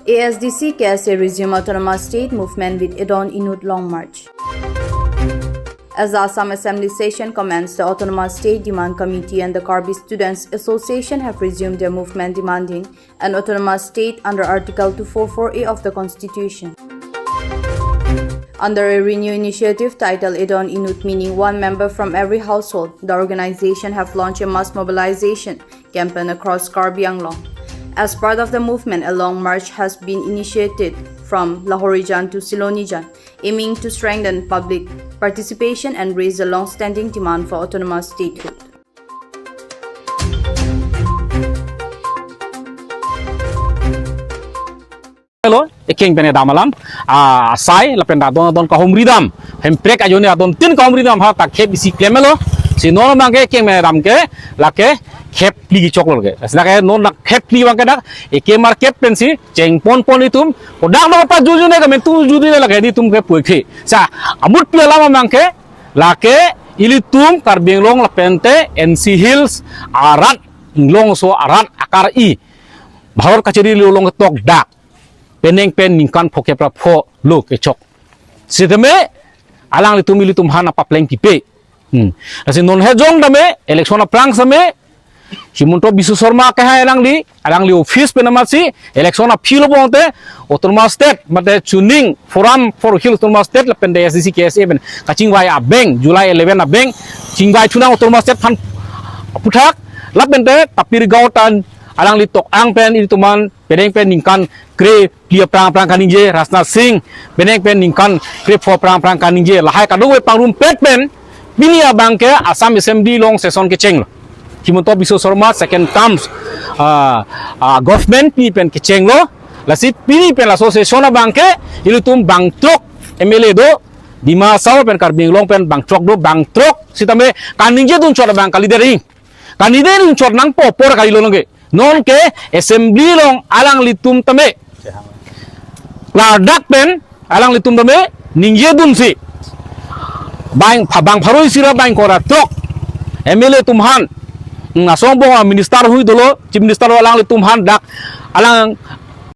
ASDC KSA resume autonomous state movement with Edon Inut Long March. As the Assam Assembly session commenced, the Autonomous State Demand Committee and the Karbi Students Association have resumed their movement demanding an autonomous state under Article 244A of the Constitution. Under a renewed initiative titled Edon Inut, meaning one member from every household, the organization have launched a mass mobilization campaign across Karbi Anglong. As part of the movement, a long march has been initiated from Lahorijan to Silonijan, aiming to strengthen public participation and raise the long-standing demand for autonomous statehood. Hello, iking bene damalam. Sai lapen don kahumridam. Hemprek ajone adon tin kahumridam ha tak khep isi klemelo. Si non mangke iking bene dam ke lake khep pligi choklol ke. Asnake non lak khep pligi bangke dak iking mar khep pensi ceng pon itum. Odak no pa jujune ke mentu judine lake di tum ke puikhe. Sa amut piala mangke lake ilitum Karbianglong lapente NC Hills arat nglong so arat akar I. Bahor kaciri lolong tok dak. Peneng pen ningkan poke pra pho lo ke chok sidame alang litum hana pa pleng pipe asin non he jong dame election prang same himunto bisu sorma ke ha alang li office pe namasi election philo bonte autonomous state mate tuning forum for hill autonomous state la pen SDC KSA ben kaching wai abeng July 11 abeng chingwai thuna autonomous state phan puthak la bente tapir gautan alang li tok ang pen ituman peneng pen ningkan kre plia prang kaninje Rasna Singh peneng pen ningkan kre for prang kaninje lahai kadoi pangrum pet pen binia bangke Assam Assembly long session ke cheng Himonto Biswa Sarma second terms government pi pen ke cheng lo lasi pini pen association bangke ilutum bangtrok MLA do Dima Saw pen Karbianglong pen bangtrok do bangtrok sitame kaninje dun chora bang kalidering kanide dun chor nang po por kali lo nge non ke assembly long alang litum tame ladak pen alang litum tame ningye dun si bang pharoi sira bang kora trok MLA tumhan ngasong bo minister hui dolo chief minister alang litum han dak alang